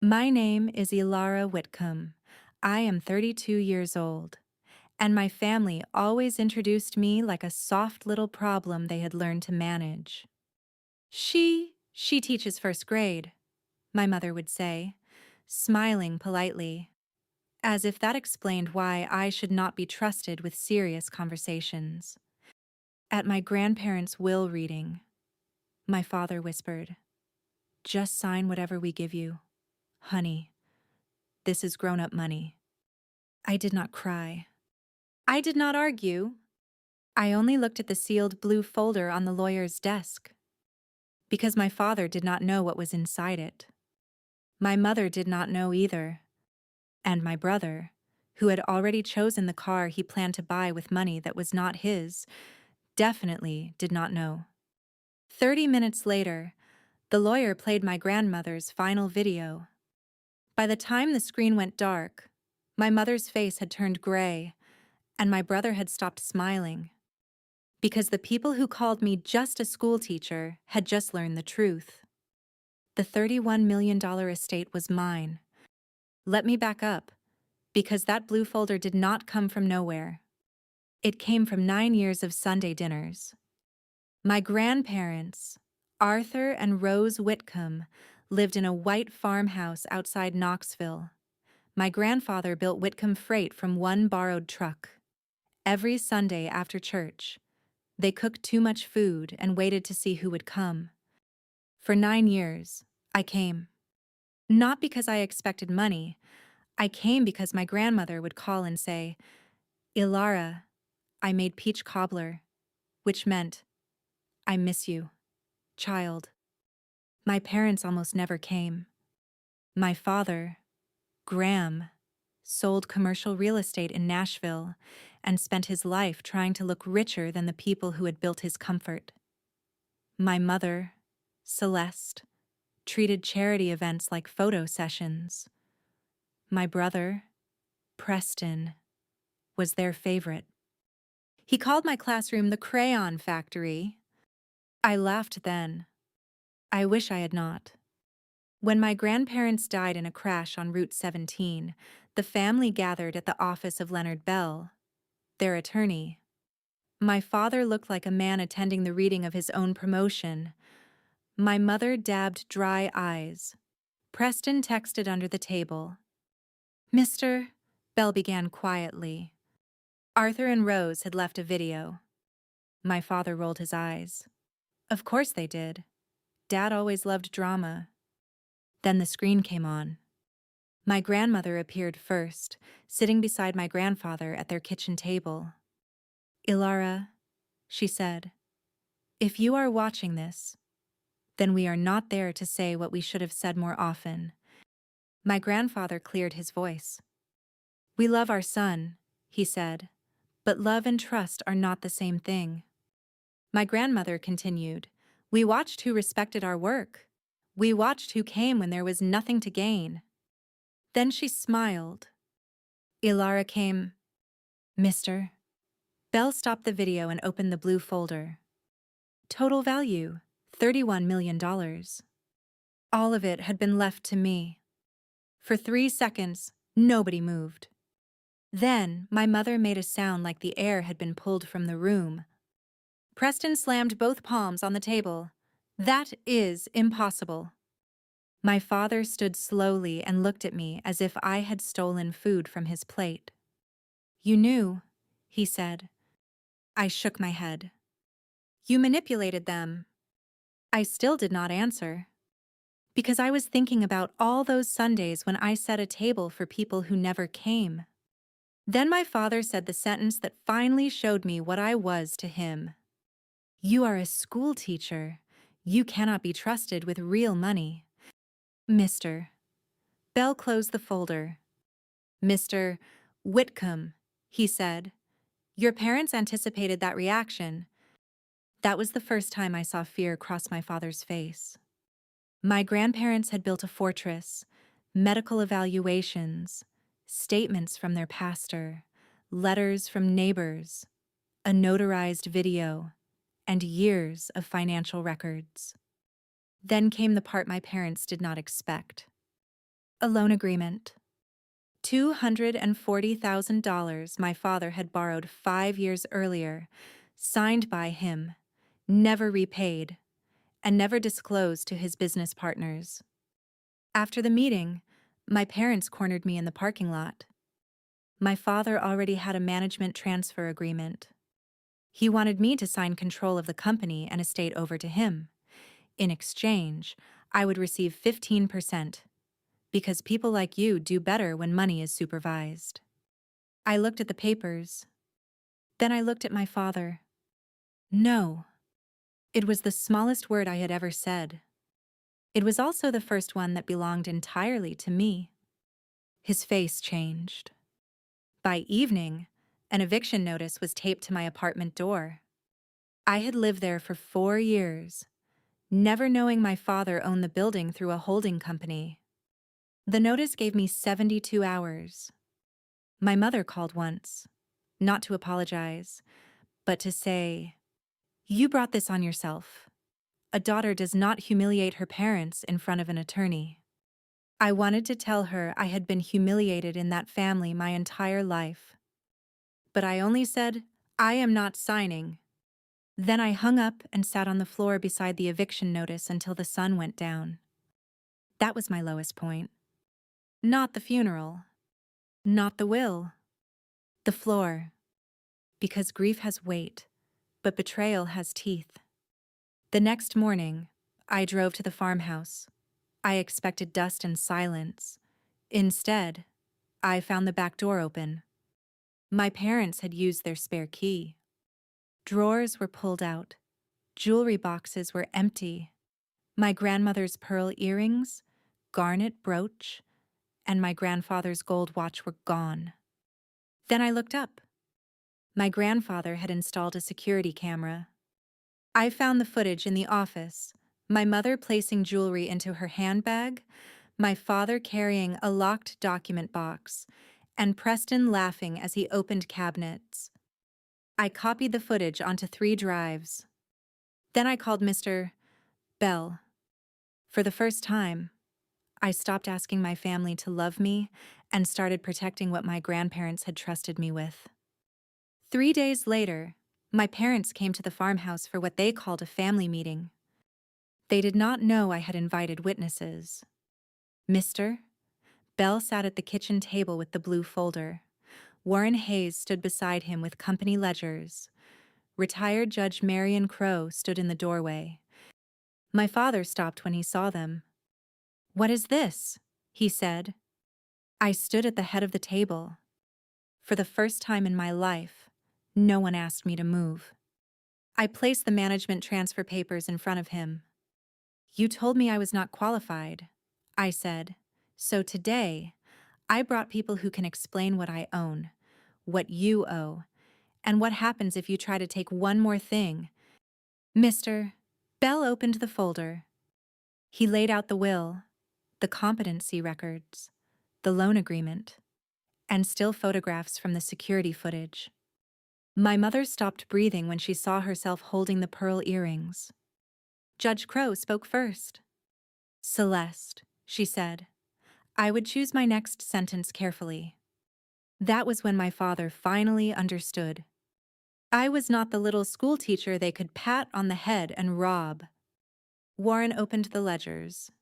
My name is Ilara Whitcomb. I am 32 years old, and my family always introduced me like a soft little problem they had learned to manage. She teaches first grade, my mother would say, smiling politely, as if that explained why I should not be trusted with serious conversations. At my grandparents' will reading, my father whispered, "Just sign whatever we give you. Honey, this is grown-up money." I did not cry. I did not argue. I only looked at the sealed blue folder on the lawyer's desk, because my father did not know what was inside it. My mother did not know either, and my brother, who had already chosen the car he planned to buy with money that was not his, definitely did not know. 30 minutes later, the lawyer played my grandmother's final video. By the time the screen went dark, my mother's face had turned gray, and my brother had stopped smiling, because the people who called me just a school teacher had just learned the truth. The $31 million estate was mine. Let me back up, because that blue folder did not come from nowhere. It came from 9 years of Sunday dinners. My grandparents, Arthur and Rose Whitcomb, lived in a white farmhouse outside Knoxville. My grandfather built Whitcomb Freight from one borrowed truck. Every Sunday after church, they cooked too much food and waited to see who would come. For 9 years, I came. Not because I expected money. I came because my grandmother would call and say, "Ilara, I made peach cobbler," which meant, "I miss you, child." My parents almost never came. My father, Graham, sold commercial real estate in Nashville and spent his life trying to look richer than the people who had built his comfort. My mother, Celeste, treated charity events like photo sessions. My brother, Preston, was their favorite. He called my classroom the crayon factory. I laughed then. I wish I had not. When my grandparents died in a crash on Route 17, the family gathered at the office of Leonard Bell, their attorney. My father looked like a man attending the reading of his own promotion. My mother dabbed dry eyes. Preston texted under the table. "Mr. Bell began quietly. Arthur and Rose had left a video. My father rolled his eyes. Of course they did. Dad always loved drama. Then the screen came on. My grandmother appeared first, sitting beside my grandfather at their kitchen table. "Ilara," she said, "if you are watching this, then we are not there to say what we should have said more often." My grandfather cleared his voice. "We love our son," he said, "but love and trust are not the same thing." My grandmother continued, "We watched who respected our work. We watched who came when there was nothing to gain." Then she smiled. Ilara came. "Mr." Bell stopped the video and opened the blue folder. Total value, $31 million. All of it had been left to me. For 3 seconds, nobody moved. Then, my mother made a sound like the air had been pulled from the room. Preston slammed both palms on the table. "That is impossible." My father stood slowly and looked at me as if I had stolen food from his plate. "You knew," he said. I shook my head. "You manipulated them." I still did not answer, because I was thinking about all those Sundays when I set a table for people who never came. Then my father said the sentence that finally showed me what I was to him. "You are a school teacher. You cannot be trusted with real money." "Mr." Bell closed the folder. "Mr. Whitcomb," he said. "Your parents anticipated that reaction." That was the first time I saw fear cross my father's face. My grandparents had built a fortress, medical evaluations, statements from their pastor, letters from neighbors, a notarized video, and years of financial records. Then came the part my parents did not expect. A loan agreement. $240,000 my father had borrowed 5 years earlier, signed by him, never repaid, and never disclosed to his business partners. After the meeting, my parents cornered me in the parking lot. My father already had a management transfer agreement. He wanted me to sign control of the company and estate over to him. In exchange, I would receive 15%, because people like you do better when money is supervised. I looked at the papers. Then I looked at my father. No. It was the smallest word I had ever said. It was also the first one that belonged entirely to me. His face changed. By evening, an eviction notice was taped to my apartment door. I had lived there for 4 years, never knowing my father owned the building through a holding company. The notice gave me 72 hours. My mother called once, not to apologize, but to say, "You brought this on yourself. A daughter does not humiliate her parents in front of an attorney." I wanted to tell her I had been humiliated in that family my entire life. But I only said, "I am not signing." Then I hung up and sat on the floor beside the eviction notice until the sun went down. That was my lowest point. Not the funeral. Not the will. The floor. Because grief has weight, but betrayal has teeth. The next morning, I drove to the farmhouse. I expected dust and silence. Instead, I found the back door open. My parents had used their spare key. Drawers were pulled out. Jewelry boxes were empty. My grandmother's pearl earrings, garnet brooch, and my grandfather's gold watch were gone. Then I looked up. My grandfather had installed a security camera. I found the footage in the office, my mother placing jewelry into her handbag, my father carrying a locked document box, and Preston laughing as he opened cabinets. I copied the footage onto 3 drives. Then I called Mr. Bell. For the first time, I stopped asking my family to love me and started protecting what my grandparents had trusted me with. 3 days later, my parents came to the farmhouse for what they called a family meeting. They did not know I had invited witnesses. Mr. Bell sat at the kitchen table with the blue folder. Warren Hayes stood beside him with company ledgers. Retired Judge Marion Crowe stood in the doorway. My father stopped when he saw them. "What is this?" he said. I stood at the head of the table. For the first time in my life, no one asked me to move. I placed the management transfer papers in front of him. "You told me I was not qualified," I said. "So today, I brought people who can explain what I own, what you owe, and what happens if you try to take one more thing." Mr. Bell opened the folder. He laid out the will, the competency records, the loan agreement, and still photographs from the security footage. My mother stopped breathing when she saw herself holding the pearl earrings. Judge Crowe spoke first. "Celeste," she said, "I would choose my next sentence carefully." That was when my father finally understood. I was not the little school teacher they could pat on the head and rob. Warren opened the ledgers.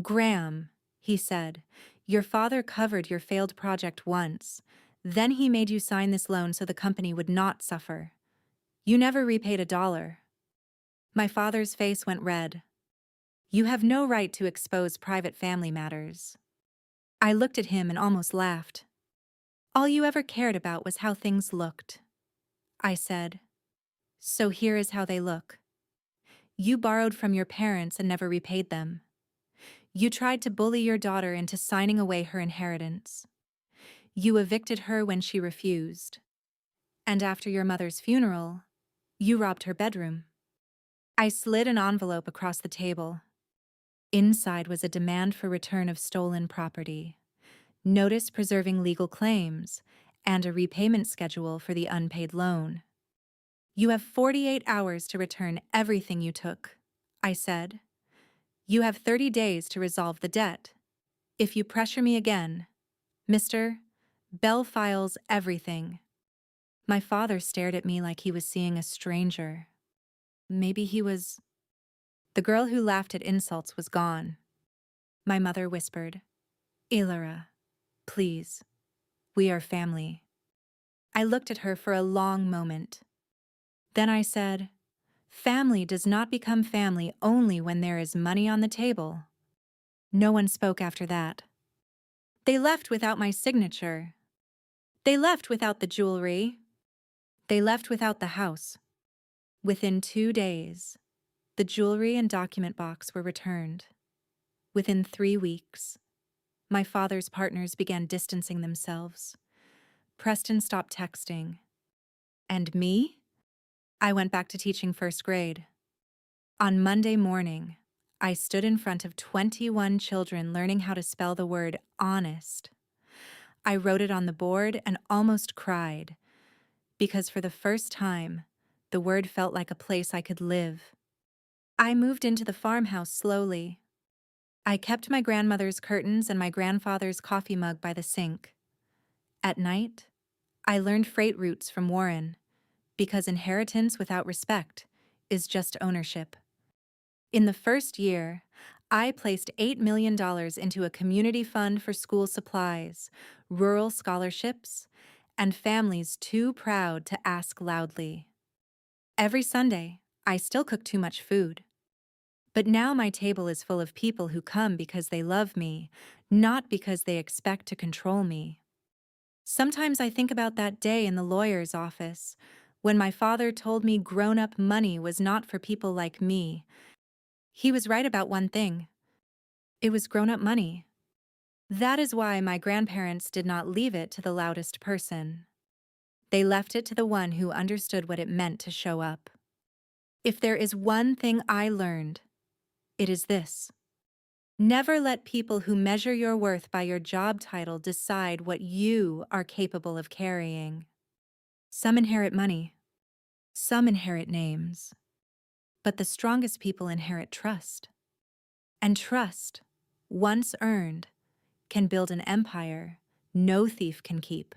"Graham," he said, "your father covered your failed project once. Then he made you sign this loan so the company would not suffer. You never repaid $1. My father's face went red. "You have no right to expose private family matters." I looked at him and almost laughed. "All you ever cared about was how things looked," I said. "So here is how they look. You borrowed from your parents and never repaid them. You tried to bully your daughter into signing away her inheritance. You evicted her when she refused. And after your mother's funeral, you robbed her bedroom." I slid an envelope across the table. Inside was a demand for return of stolen property, notice preserving legal claims, and a repayment schedule for the unpaid loan. "You have 48 hours to return everything you took," I said. "You have 30 days to resolve the debt. If you pressure me again, Mr. Bell files everything. My father stared at me like he was seeing a stranger. Maybe he was. The girl who laughed at insults was gone. My mother whispered, Ilara, please, we are family. I looked at her for a long moment. Then I said, family does not become family only when there is money on the table. No one spoke after that. They left without my signature. They left without the jewelry. They left without the house. Within 2 days, the jewelry and document box were returned. Within 3 weeks, my father's partners began distancing themselves. Preston stopped texting. And me? I went back to teaching first grade. On Monday morning, I stood in front of 21 children learning how to spell the word honest. I wrote it on the board and almost cried, because for the first time, the word felt like a place I could live. I moved into the farmhouse slowly. I kept my grandmother's curtains and my grandfather's coffee mug by the sink. At night, I learned freight routes from Warren, because inheritance without respect is just ownership. In the first year, I placed $8 million into a community fund for school supplies, rural scholarships, and families too proud to ask loudly. Every Sunday, I still cook too much food. But now my table is full of people who come because they love me, not because they expect to control me. Sometimes I think about that day in the lawyer's office, when my father told me grown-up money was not for people like me. He was right about one thing. It was grown-up money. That is why my grandparents did not leave it to the loudest person. They left it to the one who understood what it meant to show up. If there is one thing I learned, it is this. Never let people who measure your worth by your job title decide what you are capable of carrying. Some inherit money. Some inherit names. But the strongest people inherit trust. And trust, once earned, can build an empire no thief can keep.